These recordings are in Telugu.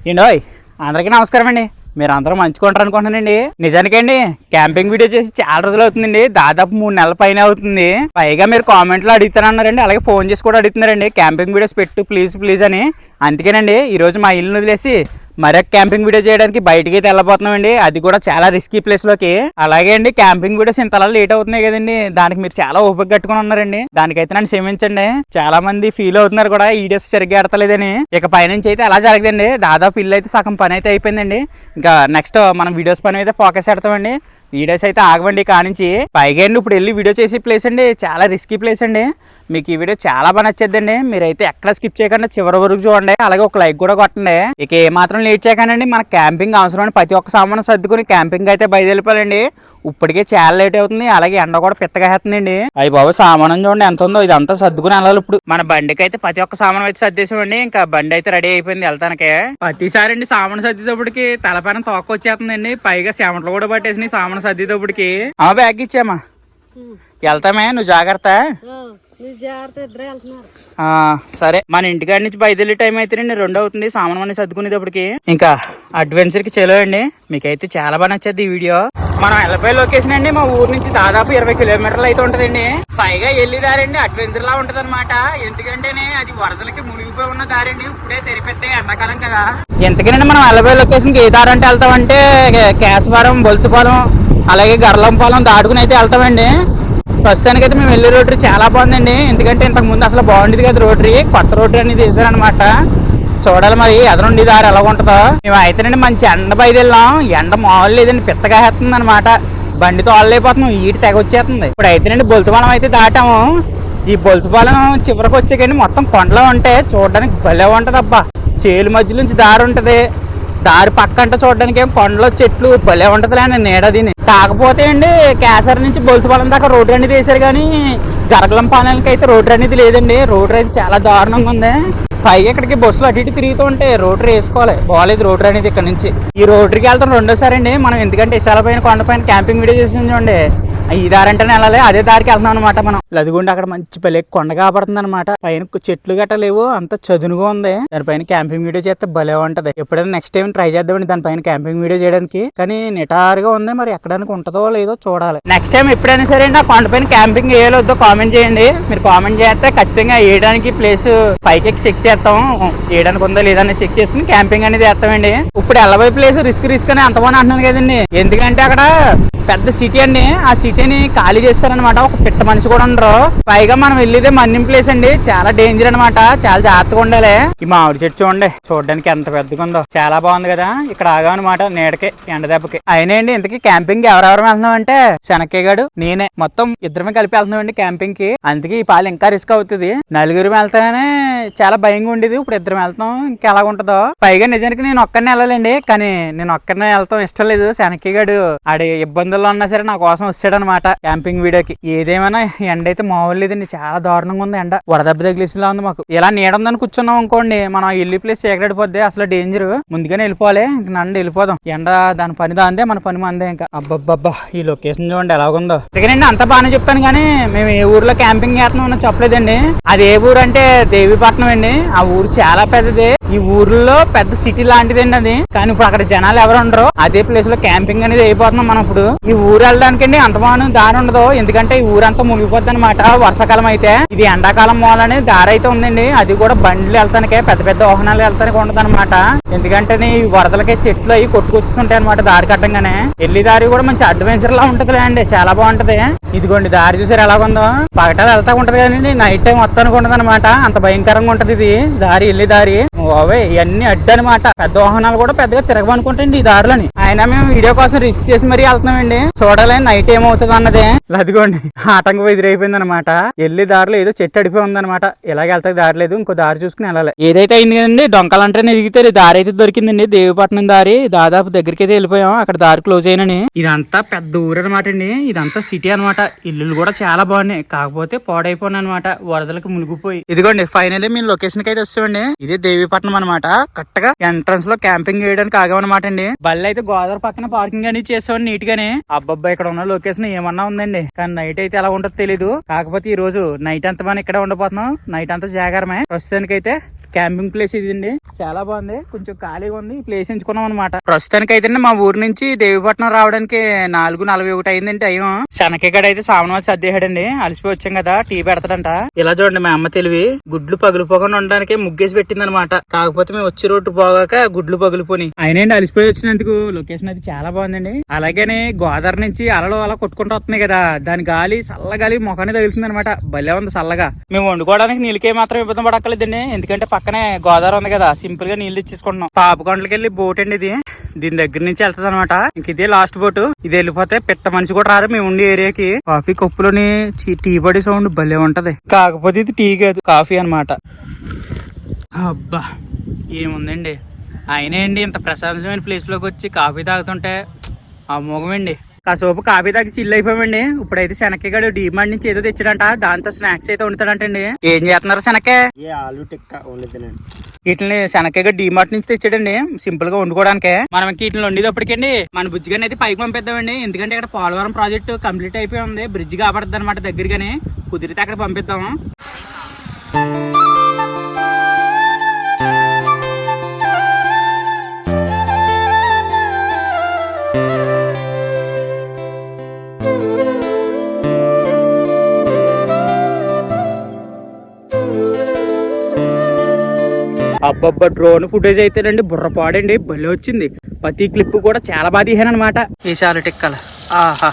ఏండోయ్ అందరికీ నమస్కారం అండి. మీరు అందరూ మంచుకుంటారు అనుకుంటున్నానండి. నిజానికండి క్యాంపింగ్ వీడియో చేసి చాలా రోజులు అవుతుందండి. దాదాపు 3 నెలల పైన అవుతుంది. పైగా మీరు కామెంట్లో అడుగుతారన్నారండి, అలాగే ఫోన్ చేసి కూడా అడుగుతున్నారండి క్యాంపింగ్ వీడియోస్ పెట్టు ప్లీజ్ అని. అందుకేనండి ఈరోజు మా ఇల్లు వదిలేసి మరొక క్యాంపింగ్ వీడియో చేయడానికి బయటికి అయితే వెళ్ళబోతున్నామండి. అది కూడా చాలా రిస్కీ ప్లేస్ లోకి. అలాగే అండి క్యాంపింగ్ వీడియోస్ ఇంతలా లేట్ అవుతున్నాయి కదండి, దానికి మీరు చాలా ఓపిక కట్టుకుని ఉన్నారండి. దానికైతే నన్ను క్షమించండి. చాలా మంది ఫీల్ అవుతున్నారు కూడా ఈ వీడియోస్ సరిగ్గా ఆడతలేదని. ఇక పైనుంచి అయితే అలా జరగదండి. దాదాపు ఇల్లు అయితే సగం పని అయితే అయిపోయిందండి. ఇంకా నెక్స్ట్ మనం వీడియోస్ పని అయితే ఫోకస్ పెడతామండి. వీడియోస్ అయితే ఆగవండి కానించి. పైగా అండి ఇప్పుడు వెళ్ళి వీడియో చేసే ప్లేస్ అండి చాలా రిస్కీ ప్లేస్ అండి. మీకు ఈ వీడియో చాలా బాగా నచ్చేద్దండి. మీరైతే ఎక్కడ స్కిప్ చేయకుండా చివరి వరకు చూడండి. అలాగే ఒక లైక్ కూడా కొట్టండి. ఇక ఏ మాత్రం లేట్ చేయకండి. మన క్యాంపింగ్ అవసరమైన ప్రతి ఒక్క సామాను సర్దుకుని క్యాంపింగ్ అయితే బయలుదేరిపోవాలండి. ఇప్పటికే చాలా లేట్ అవుతుంది. అలాగే ఎండ కూడా పెద్దగా వేస్తుందండి. అయ్యి బాబు సామానం చూడండి ఎంత ఉందో. ఇదంతా సర్దుకుని వెళ్ళాలి. ఇప్పుడు మన బండికి అయితే ప్రతి ఒక్క సామానం అయితే సర్దేశామండి. ఇంకా బండి అయితే రెడీ అయిపోయింది వెళ్తానికి. ప్రతిసారి అండి సామాను సర్దేటప్పటికి తలపైన తోక వచ్చేస్తుందండి. పైగా సెమంటలు కూడా పట్టేసి సామాను సర్దేటప్పటికి. బ్యాగ్ ఇచ్చామా వెళ్తామే, నువ్వు జాగ్రత్త. సరే మన ఇంటికాడి నుంచి బయలుదేరే టైం అయితే 2 అవుతుంది సామాన్ అన్ని సర్దుకునేటప్పటికి. ఇంకా అడ్వెంచర్ కి చెలో అండి. మీకైతే చాలా బాగా నచ్చేది ఈ వీడియో. మనం వెళ్ళిపోయే లొకేషన్ అండి మా ఊరు నుంచి దాదాపు 20 కిలోమీటర్లు అయితే ఉంటదండి. పైగా వెళ్ళి దారండి అడ్వెంచర్ లా ఉంటది అనమాట. ఎందుకంటేనే అది వరదలకి మునిగిపోయి ఉన్న దారండి. ఇప్పుడే తెరిపెత్తే ఎండాకాలం కదా. ఎందుకనండి మనం వెళ్ళిపోయే లొకేషన్ కి ఏ దారి అంటే వెళ్తామంటే కేశవరం, బొల్తుపాలెం, అలాగే గర్లంపాలెం దాటుకుని అయితే వెళ్తామండి. ప్రస్తుతానికి అయితే మేము వెళ్ళే రోటరీ చాలా బాగుందండి. ఎందుకంటే ఇంతకు ముందు అసలు బాగుండేది కదా రోటరీ. కొత్త రోటరీ అనేది వేసారనమాట. చూడాలి మరి ఎదురుండి దారి ఎలా ఉంటుందో. మేము అయితేనండి మంచి ఎండ బయలుదేళ్ళాం. ఎండ మామూలు లేదండి, పిత్తగా వేస్తుంది అనమాట. బండితో ఆళ్ళైపోతున్నాం, ఈటి తెగ వచ్చేస్తుంది. ఇప్పుడు అయితేనండి బొల్తుపాలెం అయితే దాటాము. ఈ బొల్తుపాలెం చివరికి వచ్చేకండి మొత్తం కొండలు ఉంటాయి. చూడడానికి భలే ఉంటది అబ్బా. చేలు మధ్య నుంచి దారి ఉంటది. దారి పక్కంట చూడడానికి ఏం కొండలో చెట్లు భలే ఉంటదిలే అని నీడ దీని. కాకపోతే అండి కేసరి నుంచి బొల్తుపాలెం దాకా రోడ్డు అనేది వేసారు కానీ గరగలంపాలెంకి అయితే రోడ్డు అనేది లేదండి. రోడ్డు అయితే చాలా దారుణంగా ఉంది. పైగా ఇక్కడికి బస్సులు అటు ఇటు తిరుగుతూ ఉంటే రోటరీ వేసుకోవాలి. బాగాలేదు రోటరీ అనేది ఇక్కడ నుంచి. ఈ రోటరీకి వెళ్తాం రెండోసారి అండి మనం. ఎందుకంటే ఇసాలపైన కొండపైన క్యాంపింగ్ వీడియో చేసి చూడండి. ఈ దారి అంటేనే వెళ్ళాలి, అదే దారికి వెళ్తున్నాం అనమాట మనం. లదిగుండి అక్కడ మంచి పల్లె కొండ కాబడుతుంది అనమాట. పైన చెట్లు గట్ట లేవు, అంత చదునుగా ఉంది. దానిపైన క్యాంపింగ్ వీడియో చేస్తే భలే ఉంటది. ఎప్పుడైనా నెక్స్ట్ టైం ట్రై చేద్దామండి దానిపైన క్యాంపింగ్ వీడియో చేయడానికి. కానీ నిటారుగా ఉంది, మరి ఎక్కడానికి ఉంటుందో లేదో చూడాలి. నెక్స్ట్ టైం ఎప్పుడైనా సరే ఆ కొండపైన క్యాంపింగ్ వేయలేదో కామెంట్ చేయండి. మీరు కామెంట్ చేస్తే ఖచ్చితంగా వేయడానికి ప్లేస్ పైకి చెక్ చేస్తాం. వేయడానికి ఉందో లేదని చెక్ చేసుకుని క్యాంపింగ్ అనేది వేస్తామండి. ఇప్పుడు వెళ్ళబోయే ప్లేస్ రిస్క్ అని అంతమంది అంటున్నాను కదండి. ఎందుకంటే అక్కడ పెద్ద సిటీ అండి. ఆ సిటీని ఖాళీ చేస్తారనమాట. ఒక పిట్ట మనిషి కూడా ఉండరు. పైగా మనం వెళ్ళేదే మన్నిం ప్లేస్ అండి. చాలా డేంజర్ అనమాట. చాలా జాగ్రత్తగా ఉండాలి. ఈ మామిడి చెట్టు చూడండి, చూడడానికి ఎంత పెద్దగా ఉందో. చాలా బాగుంది కదా. ఇక్కడ ఆగామన్నమాట నీడకి, ఎండ దెబ్బకి. అయినా అండి ఇంతకీ క్యాంపింగ్ ఎవరెవరు వెళ్తున్నాం అంటే శనక్కయ్య గారు, నేనే, మొత్తం ఇద్దరమే కలిపి వెళ్తున్నాం అండి క్యాంపింగ్ కి. అందుకే ఈ పాలు ఇంకా రిస్క్ అవుతుంది. నలుగురు వెళ్తానే చాలా భయంగా ఉండేది. ఇప్పుడు ఇద్దరం వెళ్తాం, ఇంకా ఎలా ఉంటుందో. పైగా నిజానికి నేను ఒక్కరినే వెళ్ళాలండి, కానీ నేను ఒక్కరినే వెళ్తాం ఇష్టం లేదు. శనక్కయ్య గారు ఆడి ఇబ్బందుల్లో ఉన్నా సరే నా కోసం వచ్చాడనమాట క్యాంపింగ్ వీడియోకి. ఏదేమైనా ఎండ అయితే మామూలు లేదండి, చాలా దారుణంగా ఉంది ఎండ. వడదెబ్బ తగిలేసిలా ఉంది మాకు. ఇలా నీడ ఉందని కూర్చున్నాం అనుకోండి, మనం వెళ్ళి ప్లేస్ ఎక్కడిపోద్ది అసలు డేంజర్. ముందుగానే వెళ్ళిపోవాలి. ఇంక నండి వెళ్ళిపోదాం. ఎండ దాని పని దాందే, మన పని మందే. ఇంకా అబ్బబ్బబ్బా ఈ లొకేషన్ చూడండి ఎలాగుందో. అందుకనండి అంత బాగానే చెప్పాను, కానీ మేము ఏ ఊర్లో క్యాంపింగ్ చేస్తున్నామో చెప్పలేదండి. అది ఏ ఊరు అంటే దేవీపట్నం అండి. ఆ ఊరు చాలా పెద్దది. ఈ ఊర్లో పెద్ద సిటీ లాంటిదండి అది. కానీ ఇప్పుడు అక్కడ జనాలు ఎవరు ఉండరు. అదే ప్లేస్ లో క్యాంపింగ్ అనేది అయిపోతున్నాం మనం ఇప్పుడు. ఈ ఊరు వెళ్ళడానికండి అంత బాగా దారి ఉండదు. ఎందుకంటే ఈ ఊరంతా మునిగిపోద్ది అనమాట వర్షాకాలం అయితే. ఇది ఎండాకాలం మూలని దారి అయితే ఉందండి. అది కూడా బండ్లు వెళ్తానికే, పెద్ద పెద్ద వాహనాలు వెళ్తానికి ఉండదు అనమాట. ఎందుకంటే ఈ వరదలకే చెట్లు అవి కొట్టుకొచ్చుంటాయి అనమాట దారి కట్టంగానే. వెళ్ళి దారి కూడా మంచి అడ్వెంచర్ లా ఉంటది అండి, చాలా బాగుంటది. ఇదిగోండి దారి చూసారు ఎలాగుందో. పగటాలు వెళ్తా ఉంటది కదండి, నైట్ టైం మొత్తానికి ఉంటది అనమాట. అంత భయంకరంగా ఉంటది ఇది దారి, వెళ్ళి దారి. ఇవన్నీ అడ్డు అనమాట. పెద్ద వాహనాలు కూడా పెద్దగా తిరగమనుకుంటాండి ఈ దారిలోని. అయినా మేము వీడియో కోసం రిస్క్ చేసి మరీ వెళ్తున్నామండి. చూడాలి నైట్ ఏమవుతుంది అన్నదే. అదిగోండి ఆటంకం ఎదురైపోయింది అనమాట. వెళ్ళి దారిలో ఏదో చెట్టు అడిపోయి ఉందనమాట. ఇలాగే వెళ్తాకి దారి లేదు, ఇంకో దారి చూసుకుని వెళ్ళాలి. ఏదైతే అయింది కదండి, డొంకలంటేనే ఎదిగితే దారి అయితే దొరికిందండి. దేవీపట్నం దారి దాదాపు దగ్గరికి అయితే వెళ్ళిపోయాం. అక్కడ దారి క్లోజ్ అయినని. ఇదంతా పెద్ద ఊరు అనమాట అండి. ఇదంతా సిటీ అనమాట. ఇల్లులు కూడా చాలా బాగున్నాయి, కాకపోతే పాడైపోయినాయి అనమాట వరదలకు మునిగిపోయి. ఇదిగోండి ఫైనల్లీ మేము లొకేషన్ కి అయితే వచ్చామండి. ఇదే దేవీపట్నం అనమాట. కరెక్ట్ గా ఎంట్రన్స్ లో క్యాంపింగ్ చేయడానికి ఆగామన్నమాట అండి. బళ్ళు అయితే గోదావరి పక్కన పార్కింగ్ అనేది చేసామని నీట్ గానే. అబ్బబ్బా ఇక్కడ ఉన్న లొకేషన్ ఏమన్నా ఉందండి, కానీ నైట్ అయితే ఎలా ఉంటుందో తెలీదు. కాకపోతే ఈ రోజు నైట్ అంతా మనం ఇక్కడే ఉండబోతున్నాం. నైట్ అంతా జాగారమే. ప్రస్తుతానికి అయితే క్యాంపింగ్ ప్లేస్ ఇది అండి. చాలా బాగుంది, కొంచెం ఖాళీగా ఉంది. ఈ ప్లేస్ ఎంచుకున్నాం అనమాట. ప్రస్తుతానికి అయితే మా ఊరు నుంచి దేవిపట్నం రావడానికి 4:41 అయిందండి టైం. శనకగడ అయితే సామనవాది సర్దేహాడండి, అలసిపోయి వచ్చాం కదా, టీ పెడతాడంట. ఇలా చూడండి మా అమ్మ తెలివి, గుడ్లు పగిలిపోకుండా ఉండడానికి ముగ్గేసి పెట్టింది అనమాట. కాకపోతే మేము వచ్చి రోడ్డు పోగాక గుడ్లు పగిలిపోయి అయినండి. అలసిపోయి వచ్చినందుకు లొకేషన్ అయితే చాలా బాగుందండి. అలాగనే గోదావరి నుంచి అలలు అలా కొట్టుకుంటూ వస్తున్నాయి కదా, దాని గాలి చల్ల గాలి మొఖాన్ని తగులుతుంది అనమాట. భలే ఉంది చల్లగా. మేము వండుకోవడానికి నీళ్ళకే మాత్రం ఇబ్బంది పడక్కలేదండి, ఎందుకంటే పక్కనే గోదావరి ఉంది కదా, సింపుల్ గా నీళ్ళు ఇచ్చేసుకుంటున్నాం. పాపకొండలకి వెళ్ళి బోట్ అండి ఇది, దీని దగ్గర నుంచి వెళ్తుంది అనమాట. ఇంక ఇదే లాస్ట్ బోట్. ఇది వెళ్ళిపోతే పిట్ట మనిషి కూడా రారు మేము ఉండే ఏరియాకి. కాఫీ కప్పులోని టీ పడి సౌండ్ భలే ఉంటది. కాకపోతే ఇది టీ కాదు, కాఫీ అనమాట. అబ్బా ఏముందండి, అయినా అండి ఇంత ప్రశాంతమైన ప్లేస్ లోకి వచ్చి కాఫీ తాగుతుంటే అమోఘమండి. కాసేపు కాఫీ తాగి చిల్లు అయిపోయామండి. ఇప్పుడైతే శనక్కగాడు డిమాండ్ నుంచి ఏదో తెచ్చాడంట, దాంతో స్నాక్స్ అయితే వండుతాడంటండి. ఏం చేస్తున్నారు శనక్కే? ఆలు టిక్కా వండుతానండి. వీటిని శనక్కగా డిమార్ట్ నుంచి తెచ్చాడండి, సింపుల్ గా వండుకోవడానికే. మనం వీటిని వండేటప్పటికండి మన బుజ్జిగాని అయితే పైకి పంపిద్దామండి, ఎందుకంటే ఇక్కడ పోలవరం ప్రాజెక్టు కంప్లీట్ అయిపోయి ఉంది. బ్రిడ్జ్ కాబడుతుంది అనమాట దగ్గరగానే, కుదిరితే అక్కడ పంపిద్దాము. అబ్బబ్బా డ్రోన్ ఫుటేజ్ అయితేనండి బుర్రపాడండి, భలే వచ్చింది. ప్రతి క్లిప్ కూడా చాలా బాగా తీసాను అనమాట. ఈ ఆలు టిక్కలు, ఆహా,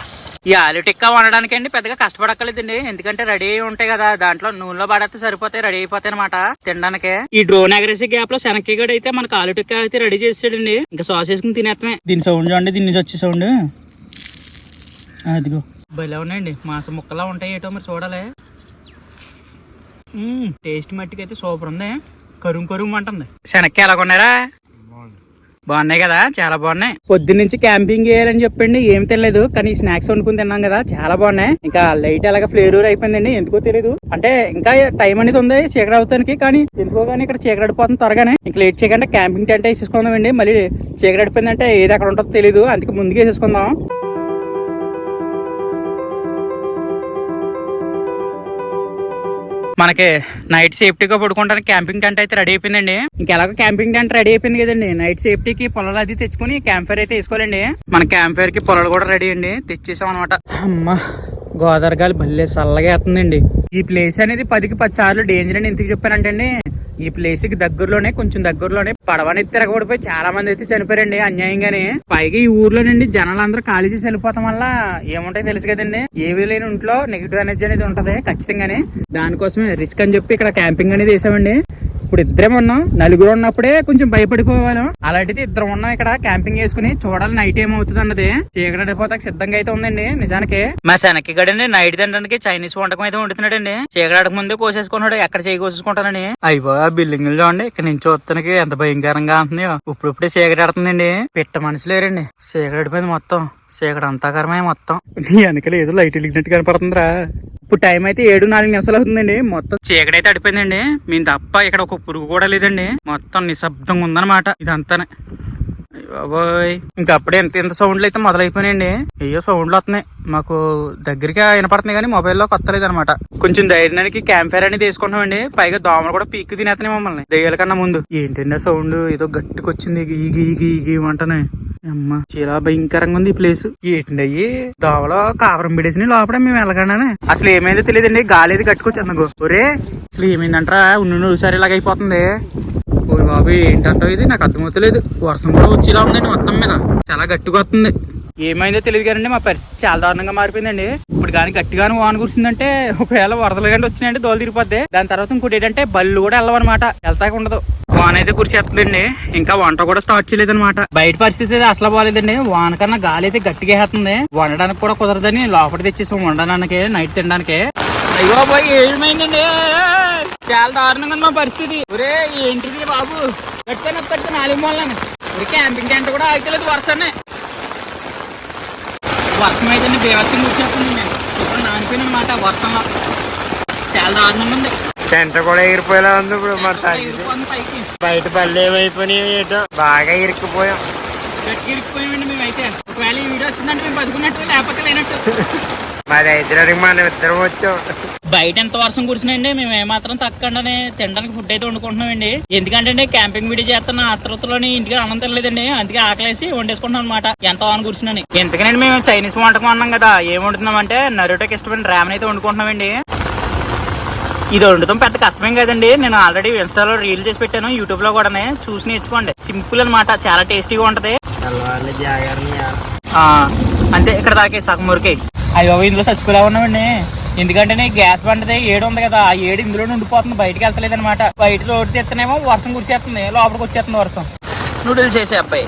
ఈ ఆలు టిక్కా వండడానికి అండి పెద్దగా కష్టపడక్కర్లేదండి, ఎందుకంటే రెడీ అయి ఉంటాయి కదా, దాంట్లో నూనెలో పడేస్తే సరిపోతాయి, రెడీ అయిపోతాయి అనమాట తినడానికి. ఈ డ్రోన్ ఎగరేసే గ్యాప్ లో శనక్కగడ అయితే మనకు ఆలు టిక్కా అయితే రెడీ చేసాడండి. ఇంకా సాస్ వేసుకుని తినేస్తామే. దీని సౌండ్ చూడండి, దీని నుంచి వచ్చే సౌండ్ అదిగో భలే ఉన్నాయండి, మాంసం ముక్కలా ఉంటాయి ఏటో మరి చూడాలి. టేస్ట్ మట్టికి అయితే సూపర్ ఉంది, కరుం అంటుంది. శనక్కి ఎలా కొన్నారా? బాగున్నాయి కదా, చాలా బాగున్నాయి. పొద్దున్నుంచి క్యాంపింగ్ చేయాలని చెప్పండి, ఏం తెలియదు, కానీ స్నాక్స్ వండుకుని తిన్నాం కదా, చాలా బాగున్నాయి. ఇంకా లైట్ అలాగా ఫ్లేవర్ అయిపోయిందండి, ఎందుకో తెలియదు. అంటే ఇంకా టైం అనేది ఉంది చీకటి అవుతానికి, కానీ ఎందుకో కానీ ఇక్కడ చీకటి అడిపోతుంది త్వరగానే. ఇంకా లేట్ చేయకుండా క్యాంపింగ్ టెంట్ వేసేసుకుందామండి, మళ్ళీ చీకటి అడిపోయిందంటే ఏది అక్కడ ఉంటుందో తెలియదు, అందుకే ముందుగా వేసేసుకుందాం. మనకి నైట్ సేఫ్టీగా పడుకోవడానికి క్యాంపింగ్ టెంట్ అయితే రెడీ అయిపోయిందండి. ఇంకెలాగో క్యాంపింగ్ టెంట్ రెడీ అయిపోయింది కదండి, నైట్ సేఫ్టీకి పొలాలు అది తెచ్చుకుని క్యాంప్ ఫైర్ అయితే వేసుకోవాలండి. మన క్యాంప్ ఫైర్ కి పొలాలు కూడా రెడీ అండి, తెచ్చేసాం అనమాట. అమ్మా గోదావరి గాలి భలే చల్లగా వేస్తుందండి. ఈ ప్లేస్ అనేది 10కి 10 సార్లు డేంజర్ అని ఎందుకు చెప్పానంటే అండి, ఈ ప్లేస్ కి దగ్గరలోనే కొంచెం దగ్గరలోనే పడవని తిరగబడిపోయి చాలా మంది అయితే చనిపోయారండి అన్యాయంగానే. పైగా ఈ ఊర్లోనండి జనాలందరూ ఖాళీ చేసి వెళ్ళిపోతాం వల్ల ఏముంటాయి తెలుసు కదండి, ఏవి లేని ఇంట్లో నెగిటివ్ ఎనర్జీ అనేది ఉంటది ఖచ్చితంగానే. దానికోసమే రిస్క్ అని చెప్పి ఇక్కడ క్యాంపింగ్ అనేది వేసామండి. ఇప్పుడు ఇద్దరం ఉన్నాం, నలుగురు ఉన్నప్పుడే కొంచెం భయపడిపోవాలం, అలాంటిది ఇద్దరం ఉన్నాం ఇక్కడ క్యాంపింగ్ వేసుకుని. చూడాలి నైట్ ఏమవుతుంది అన్నది, చీకటిపోతాకి సిద్ధంగా అయితే ఉందండి. నిజానికి మా శనక్కి గడండి నైట్ తినడానికి చైనీస్ వంటకం అయితే వండుతున్నాడండి. చీకటికి ముందే కోసేసుకున్నాడు, ఎక్కడ చేయి కోసేసుకుంటానని. అయిపో బిల్డింగ్ చూడండి, ఇక్కడ నుంచి చూస్తానికి ఎంత భయంకరంగా ఉంటుంది. ఇప్పుడిప్పుడే చీకటి ఆడుతుందండి, పిట్ట మనుషులు లేరండి, చీకటి ఆడిపోయింది మొత్తం, చీకటి అంతాకరమే మొత్తం. నీ వెనకాల ఏదో లైట్ వెలిగినట్టు కనపడుతుందిరా. ఇప్పుడు టైం అయితే 7:04 అవుతుందండి, మొత్తం చీకటి అయితే అడిపోయిందండి. మేము తప్ప ఇక్కడ ఒక పురుగు కూడా లేదండి, మొత్తం నిశ్శబ్దంగా ఉందన్నమాట ఇదంతానే. బాబోయ్ ఇంకా అప్పుడే ఎంత సౌండ్లు అయితే మొదలైపోయినాయండి. అయ్యో సౌండ్లు వస్తున్నాయి, మాకు దగ్గరికి వినపడుతున్నాయి కానీ మొబైల్లో కొత్తలేదు అనమాట. కొంచెం ధైర్యానికి క్యాంప్ ఫైర్ అనేది తీసుకుంటామండి. పైగా దోమలు కూడా పీక్కు తినేస్తున్నాయి మమ్మల్ని దెయ్యాల కన్నా ముందు. ఏంటండి సౌండ్ ఏదో గట్టికి వచ్చింది, ఈగి ఈగి ఈగి అంటనే. అమ్మ చాలా భయంకరంగా ఉంది ఈ ప్లేస్. ఏంటండి అయ్యి దోవలో కాపురం పెడేసి లోపల మేము వెళ్ళగానే అసలు ఏమైందో తెలియదండి, గాలి అయితే కట్టుకొచ్చాను. ఒరే అసలు ఏమైందంటారా, ఉన్ను సరే ఇలాగ అయిపోతుంది. ఓ బాబు ఏంటంటావు ఇది, నాకు అర్థమవుతలేదు. వర్షం కూడా వచ్చేలా ఉందండి, మొత్తం మీద చాలా గట్టిగా వస్తుంది. ఏమైందో తెలియదు కానీ మా పరిస్థితి చాలా దారుణంగా మారిపోయిందండి. ఇప్పుడు కానీ గట్టిగానే వాన కురిసిందంటే ఒకవేళ వరదలు కానీ వచ్చినాయంటే దోలు తిరిగిపోద్ది. దాని తర్వాత ఇంకోటి ఏంటంటే బళ్ళు కూడా వెళ్ళవన్నమాట, వెళ్తాక ఉండదు. వాన అయితే కురిసేస్తుందండి, ఇంకా వంట కూడా స్టార్ట్ చేయలేదు అనమాట. బయట పరిస్థితి అయితే అసలు బాగాలేదండి, వాన కన్నా గాలి అయితే గట్టిగా వేస్తుంది. వండడానికి కూడా కుదరదని లోపల తెచ్చేసాం వండడానికి, నైట్ తినడానికి. అయ్యో బాయ్ ఏమైందండి, చాలా దారుణంగా ఉంది మా పరిస్థితి. ఒరే ఏంటిది బాబు, కట్టుకొని 4 మూలని క్యాంపింగ్ టెంట్ కూడా ఆగలేదు వర్షాన్ని. వర్షం అయితే బేవర్షం కూర్చేస్తుంది, ఇప్పుడు నానిపోయిన అనమాట వర్షంలో. చాలా దారుణంగా ఉంది, టెంట్ కూడా ఎగిరిపోయేలా ఉంది. ఇప్పుడు బయట పళ్ళు ఏమైపోయినాయి ఏటో, బాగా ఇరుక్కుపోయాం, గట్టి ఇరుక్కుపోయామండి మేమైతే. ఒకవేళ ఈ వీడియో వచ్చిందంటే మేము బతుకున్నట్టు, లేకపోతే లేనట్టు. మరి హైదరాబాద్కి మనం ఇద్దరం వచ్చాం. బయట ఎంత వర్షం కురిసినండి మేము ఏమాత్రం తక్కకుండానే తినడానికి ఫుడ్ అయితే వండుకుంటున్నామండి. ఎందుకంటే క్యాంపింగ్ వీడియో చేస్తున్న ఆత్రతలోని ఇంటికి అన్నం తినలేదండి, అందుకే ఆకలేసి వండేసుకుంటున్నాం అనమాట ఎంత వాన కురిసినని. ఎందుకనండి మేము చైనీస్ వంటకం అన్నాం కదా, ఏం వండుతున్నాం అంటే నరుటోకి ఇష్టమైన రామెన్ అయితే వండుకుంటున్నామండి. ఇది వండుతాం పెద్ద కష్టమేం కదండి, నేను ఆల్రెడీ ఇన్స్టాలో రీల్ చేసి పెట్టాను, యూట్యూబ్ లో కూడా చూసి నేర్చుకోండి. సింపుల్ అనమాట, చాలా టేస్టీగా ఉంటది. అంతే ఇక్కడ దాకే సగం మురికే. అయ్యో ఇందులో చచ్చిపోలే ఉన్నామండి, ఎందుకంటే గ్యాస్ బండది ఏడు ఉంది కదా, ఆ ఏడు ఇందులో ఉండిపోతుంది, బయటకి వెళ్తలేదు అనమాట. బయట రోడ్డు తెత్తనేమో వర్షం కురిసేస్తుంది, లోపలికి వచ్చేస్తుంది వర్షం. నూడిల్స్ చేసే అబ్బాయి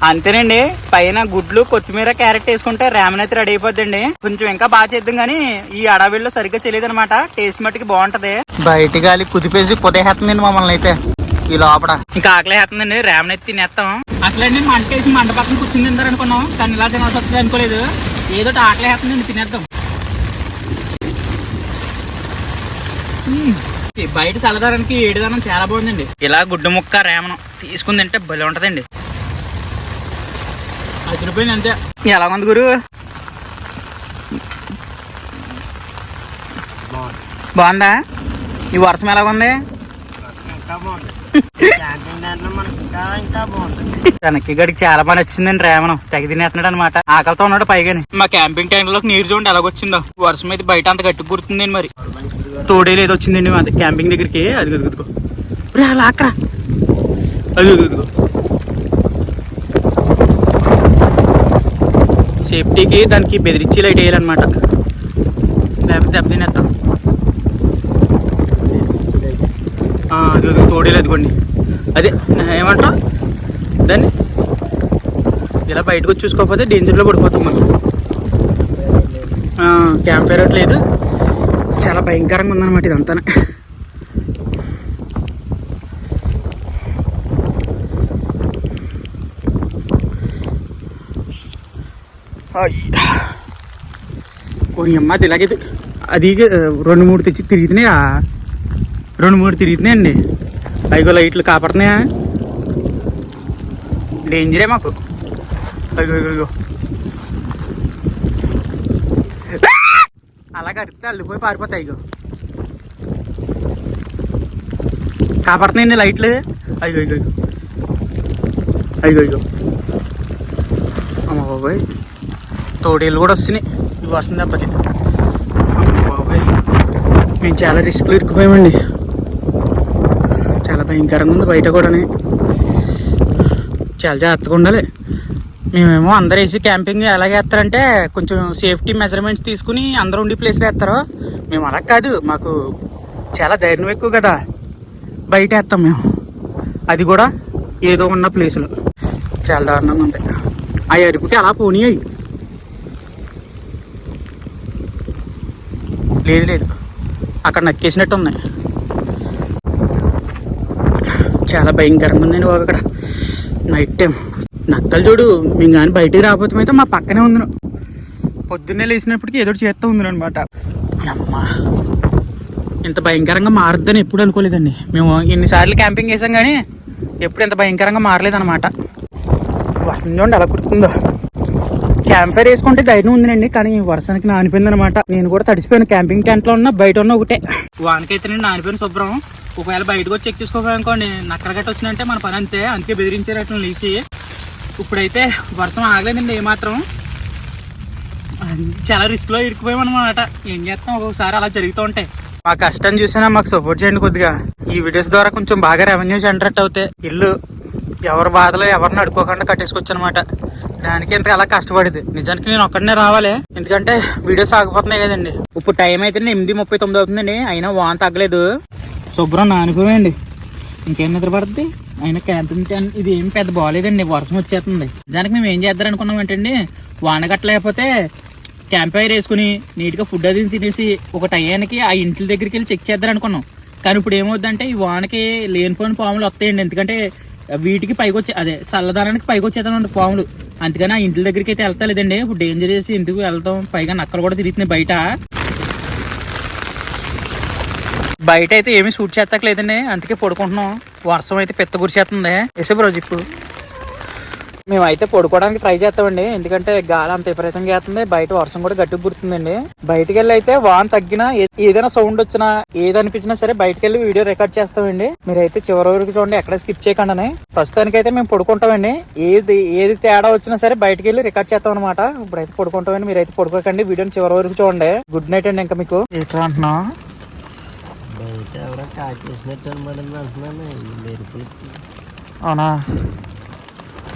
అంతేనండి. పైన గుడ్లు కొత్తిమీర క్యారెట్ వేసుకుంటే రామెన్ అయితే రెడీ అయిపోద్దండి. కొంచెం ఇంకా బాగా చేద్దాం కానీ ఈ అడవిలో సరిగ్గా చేయలేదు అనమాట. టేస్ట్ మట్టుకి బాగుంటది. బయట గాలి కుదిపేసి కుదేసేస్తుందండి మమ్మల్ని అయితే ఈ లోపల. ఇంకా ఆకలి వేస్తుందండి, రామెన్ అయితే తినేస్తాం. అసలండి మంటేసి మంట పక్కన కూర్చుని తింటారు అనుకున్నాం, కానీ ఇలా తినాల్సి వస్తుంది అనుకోలేదు. ఏదో ఆకలి వేస్తుందండి, తినేద్దాం. బయట చల్లదారానికి ఏడుదానం చాలా బాగుందండి. ఇలా గుడ్డు ముక్క రామెన్ తీసుకుని తింటే భలే ఉంటదండి. 10 రూపాయలు అంతే. ఎలా ఉంది గురు? బాగుందా? ఈ వర్షం ఎలాగుంది? తనకి గడికి చాలా బాగా నచ్చిందండి రామెన్. తెగ తినేస్తున్నాడు అనమాట, ఆకలితో ఉన్నాడు. పైగాని మా క్యాంపింగ్ టైం లోకి నీరు చూడండి ఎలాగొచ్చిందో. వర్షం అయితే బయట అంత గట్టి గుర్తుందండి. మరి తోడేలు ఏదో వచ్చిందండి మా క్యాంపింగ్ దగ్గరికి. అది గదుగుదుకో అలా అక్కరా, అది గదుగుదుకో. సేఫ్టీకి దానికి బెదిరించి లైట్ వేయాలన్నమాట, లేకపోతే దెబ్బతినేస్తాం. అది తోడేలు అదిగోండి, అదే ఏమంటారు దాన్ని. ఇలా బయటకు వచ్చి చూసుకోకపోతే డేంజర్లో పడిపోతాం మనం. క్యాంప్ ఫైర్ లేదు, చాలా భయంకరంగా ఉందన్నమాట ఇదంతా. కొన్ని అమ్మ అది ఇలాగైతే అది 2-3 తెచ్చి తిరుగుతున్నాయా, 2-3 తిరుగుతున్నాయండి. అయ్యో లైట్లు కాపాడుతున్నాయా, డేంజరే మాకు. అయ్యో అలాగ అడిగితే అల్లిపోయి పారిపోతాయి. అయ్యో కాపాడుతున్నాయండి లైట్లు. అయ్యో అయ్యో అయ్యో అయ్యో అమ్మ బాబాయ్, తోడేళ్ళు కూడా వస్తున్నాయి ఈ వర్షం దెబ్బకి. బాబాయ్ మేము చాలా రిస్క్లో ఇరుక్కుపోయామండి, చాలా భయంకరంగా ఉంది. బయట కూడా చాలా జాగ్రత్తగా ఉండాలి. మేమేమో అందరు వేసి క్యాంపింగ్ ఎలాగ వేస్తారంటే కొంచెం సేఫ్టీ మెజర్మెంట్స్ తీసుకుని అందరూ ఉండి ప్లేస్లో వేస్తారు. మేము అలా కాదు, మాకు చాలా ధైర్యం ఎక్కువ కదా, బయట వేస్తాం మేము. అది కూడా ఏదో ఉన్న ప్లేస్లో. చాలా దారుణంగా ఉంటాయి. ఆ అరుపుకి అలా పోనీయాయి. లేదు అక్కడ నక్కేసినట్టు ఉన్నాయి. చాలా భయంకరంగా ఉందండి బాబు ఇక్కడ నైట్ టైం. నక్కలు చూడు, మేము కానీ బయటికి రాకపోతే అయితే మా పక్కనే ఉంది. పొద్దున్నే లేచినప్పటికీ ఏదో చేస్తూ ఉంది అనమాట. అమ్మా ఇంత భయంకరంగా మారుద్దని ఎప్పుడు అనుకోలేదండి. మేము ఎన్నిసార్లు క్యాంపింగ్ చేసాం కానీ ఎప్పుడు ఇంత భయంకరంగా మారలేదన్నమాట. వర్షం చూడండి ఎలా కుడుతుందో. క్యాంప్ ఫైర్ వేసుకుంటే ధైర్యం ఉందండి, కానీ వర్షానికి నానిపోయింది అనమాట. నేను కూడా తడిసిపోయాను. క్యాంపింగ్ టెంట్ లో ఉన్న బయట ఉన్న ఒకటే. వానకైతే నేను నానిపోయిన శుభ్రం. ఒకవేళ బయటకు వచ్చి చెక్ చేసుకోపోయానుకోండి, నక్కల గట్ట వచ్చినంటే మన పని అంతే. అందుకే బెదిరించారు అట్లా లేచి. ఇప్పుడైతే వర్షం ఆగలేదండి ఏమాత్రం. చాలా రిస్క్ లో ఇరుక్కుపోయామన్నమాట. ఏం చేస్తాం, ఒక్కొక్కసారి అలా జరుగుతూ ఉంటాయి. మా కష్టం చూసినా మాకు సపోర్ట్ చేయండి కొద్దిగా. ఈ వీడియోస్ ద్వారా కొంచెం బాగా రెవెన్యూ జనరేట్ అవుతాయి. ఇల్లు ఎవరి బాధలో ఎవరిని అడుక్కోకుండా కట్టేసుకొచ్చు అనమాట. దానికి ఇంత అలా కష్టపడేది. నిజానికి నేను ఒక్కడనే రావాలి, ఎందుకంటే వీడియోస్ ఆగిపోతున్నాయి కదండి. ఇప్పుడు టైం అయితే 8:39 అవుతుందండి, అయినా వాన తగ్గలేదు. శుభ్రం నానిపోయండి, ఇంకేం నిద్ర పడుతుంది. అయినా క్యాంపింగ్ టెంట్ ఇది ఏం పెద్ద బాగాలేదండి, వర్షం వచ్చేస్తుంది. దానికి మేము ఏం చేద్దాం అనుకున్నాం అంటే అండి, వాన గట్టలేకపోతే క్యాంప్ ఫైర్ వేసుకుని నీట్గా ఫుడ్ అది తినేసి ఒక టయానికి ఆ ఇంటి దగ్గరికి వెళ్ళి చెక్ చేద్దాం అనుకున్నాం. కానీ ఇప్పుడు ఏమవుద్దంటే ఈ వానకి లేనిపోయిన పాములు వస్తాయండి. ఎందుకంటే వీటికి పైకి వచ్చే అదే చల్లదానానికి పైకి వచ్చేద్దామండి పాములు. అందుకని ఆ ఇంటి దగ్గరికి అయితే వెళ్తా లేదండి. ఇప్పుడు డేంజర్ చేసి ఎందుకు వెళ్తాం, పైగా నక్కలు కూడా తిరుగుతున్నాయి బయట. బయట అయితే ఏమీ షూట్ చేస్తలేదండి, అందుకే పడుకుంటున్నాం. వర్షం అయితే పెద్ద గురిసేస్తుంది. వేసే బ్రో జిప్పు మేమైతే పడుకోవడానికి ట్రై చేస్తామండి, ఎందుకంటే గాలి అంత విపరీతంగా వేస్తుంది, బయట వర్షం కూడా గట్టిగా పుడుతుందండి. బయటకు వెళ్ళి అయితే వాన తగ్గినా ఏదైనా సౌండ్ వచ్చినా ఏది అనిపించినా సరే బయటకు వెళ్ళి వీడియో రికార్డ్ చేస్తామండి. మీరైతే చివరి వరకు చూడండి, ఎక్కడ స్కిప్ చేయకుండా. ప్రస్తుతానికి అయితే మేము పడుకుంటామండి, ఏది తేడా వచ్చినా సరే బయటకు వెళ్ళి రికార్డ్ చేస్తాం అనమాట. ఇప్పుడైతే పడుకుంటామండి, మీరైతే పడుకోకండి, వీడియోని చివరి వరకు చూడండి. గుడ్ నైట్ అండి. ఇంకా మీకు ఎట్లా అంటున్నా బయట ఎవరో కాకేసినట్టు అనమాట అంటున్నాను. అవునా,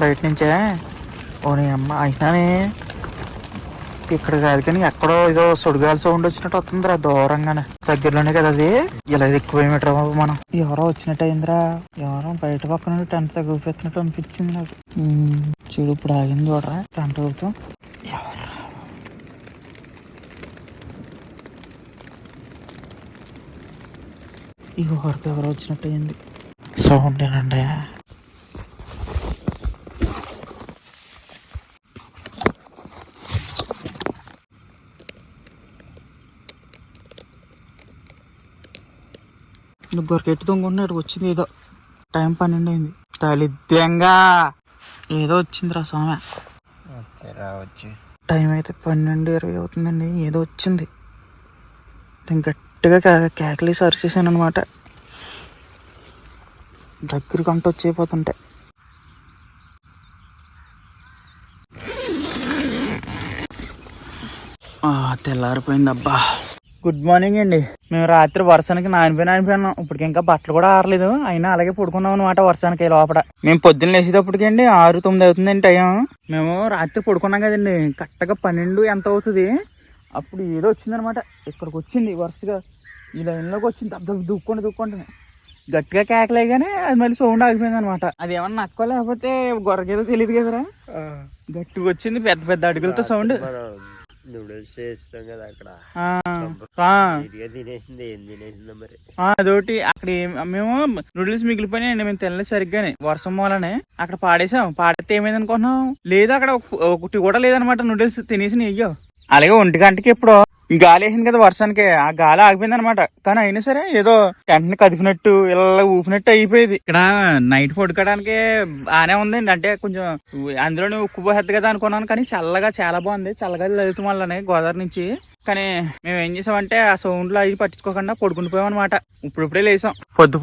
బయట నుంచే. ఓనీ అమ్మ, అయినానే ఇక్కడ కాదు కానీ ఎక్కడో ఏదో సుడిగాలి సౌండ్ వచ్చినట్టు వస్తుందిరా దూరంగానే. దగ్గరలోనే కదా అది, ఇలా ఎక్కువ మీటర్ మనం. ఎవరో వచ్చినట్టు అయిందిరా, ఎవరో బయట పక్కన టెంట్ తగ్గిపోతున్నట్టు అనిపించింది నాకు. చూడు ఇప్పుడు ఆగింది చూడరా టెంట్ అవుతూ. ఎవరా ఈ వరకు ఎవరో వచ్చినట్టు అయింది సౌండ్ ఏనండి. గొరకెట్టు దొంగ వచ్చింది, ఏదో టైం 12 అయింది. తలిద్యంగా ఏదో వచ్చిందిరా స్వామి. టైం అయితే 12:20 అవుతుందండి. ఏదో వచ్చింది, నేను గట్టిగా కేకలేసి అరిచేసాను అనమాట. దగ్గరికి అంట వచ్చేపోతుంటే తెల్లారిపోయింది అబ్బా. గుడ్ మార్నింగ్ అండి. మేము రాత్రి వర్షానికి నానిపోయినాం. ఇప్పటికి ఇంకా బట్టలు కూడా ఆరలేదు, అయినా అలాగే పడుకున్నాం అనమాట వర్షానికి లోపల. మేము పొద్దున్న లేచేటప్పటికి అండి 6-9 అవుతుందండి టైం. మేము రాత్రి పడుకున్నాం కదండి, కరెక్ట్గా 12 ఎంత అవుతుంది అప్పుడు ఏదో వచ్చిందనమాట. ఇక్కడికి వచ్చింది వరుసగా, ఈ లైన్లోకి వచ్చింది. దబ్బ దూక్కుంటుంది గట్టిగా కేకలేగానే అది మళ్ళీ సౌండ్ ఆగిపోయింది అనమాట. అది ఏమన్నా నక్కో లేకపోతే గొర్రెకేదో తెలియదు కదరా, గట్టిగా వచ్చింది పెద్ద పెద్ద అడుగులతో సౌండ్. నూడిల్స్ చేస్తాం కదా అక్కడ, అదొకటి అక్కడ మేము నూడిల్స్ మిగిలిపోయినాయండి, మేము తినలేదు సరిగ్గానే వర్షం మూలనే. అక్కడ పాడేసాం, పాడితే ఏమైంది అనుకుంటున్నాం, లేదు అక్కడ ఒకటి కూడా లేదనమాట నూడిల్స్ తినేసి నెయ్యో. అలాగే 1 గంటకి ఎప్పుడో గాలి వేసింది కదా వర్షానికి, ఆ గాలి ఆగిపోయింది అనమాట. కానీ అయినా సరే ఏదో టెంట్ని కదిపినట్టు ఇలా ఊపినట్టు అయిపోయేది. ఇక్కడ నైట్ పడుకోవడానికి బాగానే ఉందండి, అంటే కొంచెం అందులోనే ఉక్కుపోతుంది కదా అనుకున్నాను, కానీ చల్లగా చాలా బాగుంది. చల్లగా వెళ్తాం వల్లనే గోదావరి నుంచి. కానీ మేము ఏం చేసామంటే ఆ సౌండ్లో అవి పట్టించుకోకుండా పడుకుని పోయాం అనమాట. ఇప్పుడే లేసాం.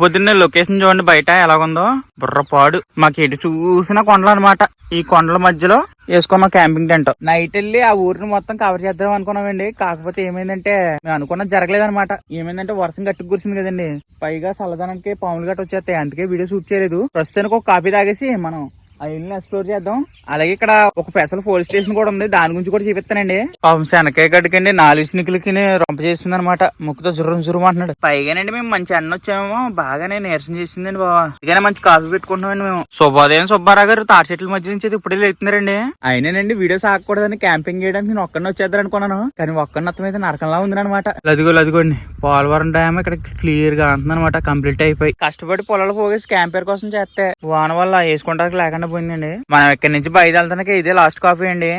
పొద్దున్నే లొకేషన్ చూడండి బయట ఎలాగుందో, బుర్రపాడు. మాకు ఎటు చూసిన కొండలు అనమాట. ఈ కొండల మధ్యలో వేసుకున్న క్యాంపింగ్ టెంట్. నైట్ వెళ్ళి ఆ ఊరిని మొత్తం కవర్ చేద్దాం అనుకున్నామండి. కాకపోతే ఏమైందంటే మేము అనుకున్నది జరగలేదనమాట. ఏమైందంటే వర్షం గట్టి కురిసింది కదండి, పైగా చల్లదనానికి పాములు గట్టి వచ్చేస్తాయి, అందుకే వీడియో షూట్ చేయలేదు. ప్రస్తుతానికి ఒక కాఫీ తాగేసి మనం ఆ ఇల్లు ఎక్స్ప్లోర్ చేద్దాం. అలాగే ఇక్కడ ఒక స్పెషల్ పోలీస్ స్టేషన్ కూడా ఉంది, దాని గురించి కూడా చూపిస్తానండి. పాపం శనకాయ గడ్డకండి 4 స్నికులకి రొంప చేస్తుంది అనమాట, ముక్కుతో జుర్రం అంటున్నాడు. పైగానండి మేము మంచి అన్న వచ్చామేమో, బాగానే నీరసం చేసిందండి బాబా. ఇకనే మంచి కాఫీ పెట్టుకుంటున్నామండి మేము. శుభోదయం సుబ్బారావు గారు తాటి చెట్ల మధ్య నుంచి ఇప్పుడే వెళ్తున్నారండి. అయినానండి వీడియో సాగకూడదని క్యాంపింగ్ చేయడానికి నేను ఒక్కడిని వచ్చేద్దాం అనుకున్నాను, కానీ ఒక్కడిని అర్థం అయితే నరకంలా ఉంది అనమాట. లదిగోండి పోలవరం డ్యామ్ ఇక్కడ క్లియర్ గా అంటుంది అనమాట, కంప్లీట్ అయిపోయి. కష్టపడి పొలాలు పోగేసి క్యాంపర్ కోసం చేస్తే వాన వల్ల వేసుకుంటానికి లేకుండా పోయిందండి. మనం ఇక్కడి నుంచి బయలుదేరడానికి ఇదే లాస్ట్ కాఫీ అండి.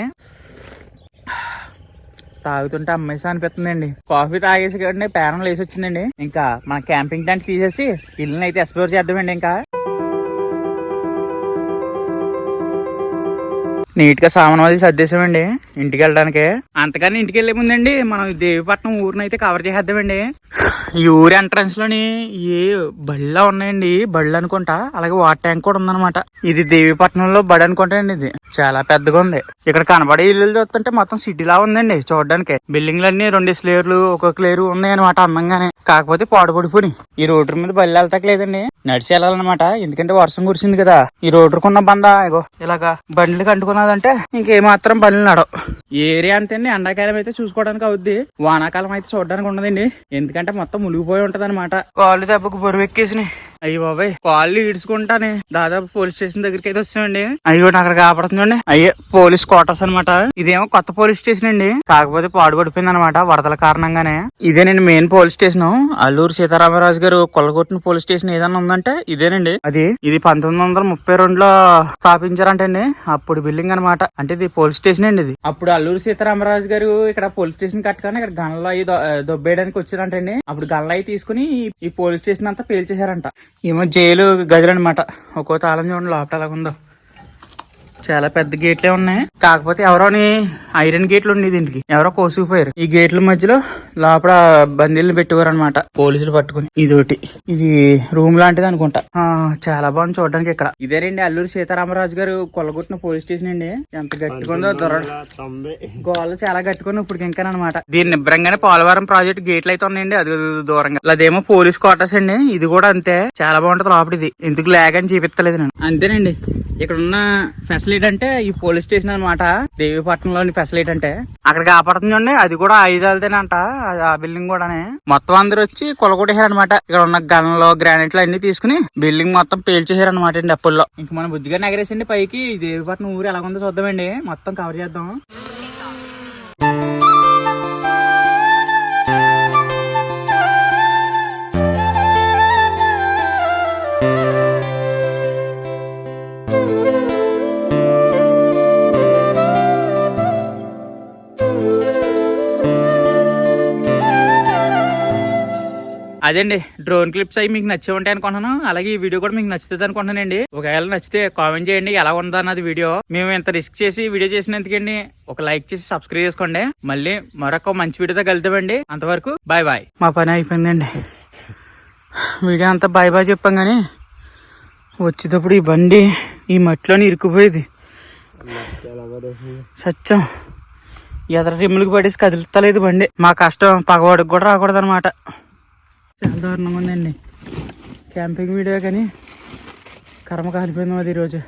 తాగుతుంటే అమ్మేసా అనిపిస్తుందండి. కాఫీ తాగేసి కంటే పేరం లేసి వచ్చిందండి. ఇంకా మన క్యాంపింగ్ టెంట్ తీసేసి ఇల్లుని అయితే ఎక్స్ప్లోర్ చేద్దామండి. ఇంకా నీట్ గా సామాన్ వాళ్ళు సర్దేశామండి ఇంటికి వెళ్ళడానికి. అంతకని ఇంటికి వెళ్లే ముందండి మనం దేవిపట్నం ఊరిని అయితే కవర్ చేసేద్దామండి. ఈ ఊరి ఎంట్రన్స్ లోని ఏ బళ్ళ ఉన్నాయండి, బళ్ళు అనుకుంటా. అలాగే వాటర్ ట్యాంక్ కూడా ఉందన్నమాట. ఇది దేవిపట్నంలో బడి అనుకుంటా అండి. ఇది చాలా పెద్దగా ఉంది. ఇక్కడ కనబడే ఇల్లు చూస్తుంటే మొత్తం సిటీలా ఉందండి చూడడానికి. బిల్డింగ్లన్నీ 2 స్లేర్లు ఒక్కొక్క లేరు ఉన్నాయి అనమాట అందంగానే. కాకపోతే పాడుపడిపోయి ఈ రోడ్డు మీద బళ్ళు వెళ్తాక లేదండి, నడిచి వెళ్ళాలన్నమాట. ఎందుకంటే వర్షం కురిసింది కదా. ఈ రోడ్డుకున్న బంద ఇగో ఇలాగా బండ్లు కంటుకున్నదంటే ఇంకేమాత్రం బండ్లు నడవు. ఏరియా అంతేండి. ఎండాకాలం అయితే చూసుకోవడానికి అవుద్ది, వానాకాలం అయితే చూడడానికి ఉండదండి, ఎందుకంటే మొత్తం మునిగిపోయి ఉంటది అనమాట. కాళ్ళు దెబ్బకు బరువెక్కేసినాయి. అయ్యి బాబాయ్ కాళ్ళు ఈడ్చుకుంటానే దాదాపు పోలీస్ స్టేషన్ దగ్గరికి అయితే వచ్చామండి. అయ్యో అక్కడ కాపాడుతుందండి. అయ్యే పోలీస్ క్వార్టర్స్ అనమాట. ఇదేమో కొత్త పోలీస్ స్టేషన్ అండి, కాకపోతే పాడుపడిపోయింది అనమాట వరదల కారణంగానే. ఇదేనండి main police station. Alluri Sitaramaraju గారు కొల్లగొట్టిన పోలీస్ స్టేషన్ ఏదన్నా ఉందంటే ఇదేనండి. ఇది 1932లో స్థాపించారంటండి, అప్పుడు బిల్డింగ్ అనమాట. అంటే ఇది పోలీస్ స్టేషన్ అండి. ఇది అప్పుడు అల్లూరు సీతారామరాజు గారు ఇక్కడ పోలీస్ స్టేషన్ కట్టగానే ఇక్కడ గన్లో అవి దొబ్బేయడానికి వచ్చారంటండి. అప్పుడు గన్లో అవి తీసుకుని ఈ పోలీస్ స్టేషన్ అంతా పేల్చేశారంట. ఏమో జైలు గదులు అనమాట. ఒక్కో తాళం చూడండి లోపల ఎలాగుందో. చాలా పెద్ద గేట్లే ఉన్నాయి. కాకపోతే ఎవరోని ఐరన్ గేట్లు ఉండేది దీనికి, ఎవరో కోసుకుపోయారు. ఈ గేట్ల మధ్యలో లోపల బందీలను పెట్టుకోరు అనమాట పోలీసులు పట్టుకుని. ఇదొకటి, ఇది రూమ్ లాంటిది అనుకుంటా. చాలా బాగుంది చూడడానికి. ఇక్కడ ఇదేనండి అల్లూరి సీతారామరాజు గారు కొల్లగొట్టిన పోలీస్ స్టేషన్ అండి. ఎంత గట్టిగా ఉందో గోళ్ళు చాలా గట్టిగా ఇప్పుడు ఇంకా అనమాట. దీని నిబ్రంగానే పోలవరం ప్రాజెక్ట్ గేట్లు అయితే ఉన్నాయండి, అది దూరంగా. అదేమో పోలీస్ క్వార్టర్స్ అండి. ఇది కూడా అంతే, చాలా బాగుంటది లోపల. ఇది ఎందుకు లేక అని చూపిస్తలేదు నేను. అంతేనండి, ఇక్కడ ఉన్న ఫెసిలిటీ అంటే ఈ పోలీస్ స్టేషన్ అనమాట. దేవీపట్నంలోని ఫెసిలిటీ అంటే అక్కడ కాపాడుతుంది చూడండి, అది కూడా ఐదాలదేనంట ఆ బిల్డింగ్ కూడానే. మొత్తం అందరూ వచ్చి కొలగొట్టేశారు అనమాట. ఇక్కడ ఉన్న గన్లు గ్రానైట్లు అన్ని తీసుకుని బిల్డింగ్ మొత్తం పేల్చేశారు అనమాట అండి అప్పుల్లో. ఇంక మన బుద్ధిగా నగరేసండి పైకి దేవీపట్నం ఊరు ఎలా ఉందో చూద్దామండి, మొత్తం కవర్ చేద్దాం. అదండి డ్రోన్ క్లిప్స్ అవి మీకు నచ్చే ఉంటాయి అనుకుంటున్నాను. అలాగే ఈ వీడియో కూడా మీకు నచ్చుతుంది అనుకుంటున్నానండి. ఒకవేళ నచ్చితే కామెంట్ చేయండి ఎలా ఉందా అన్నది వీడియో. మేము ఇంత రిస్క్ చేసి వీడియో చేసినందుకండి ఒక లైక్ చేసి సబ్స్క్రైబ్ చేసుకోండి. మళ్ళీ మరొక మంచి వీడియోతో కలుద్దామండి. అంతవరకు బాయ్ బాయ్. మా పని అయిపోయిందండి. వీడియో అంతా బాయ్ బాయ్ చెప్పాం కానీ వచ్చేటప్పుడు ఈ బండి ఈ మట్టిలోని ఇరుక్కుపోయేది. సత్యం ఎదర రిమ్ములకి పడేసి కదులుతలేదు బండి. మా కష్టం పగవాడికి కూడా రాకూడదు అనమాట. చాలా దారుణంగా ఉందండి క్యాంపింగ్ వీడియో, కానీ కర్మ కాలిపోయింది అది ఈరోజు.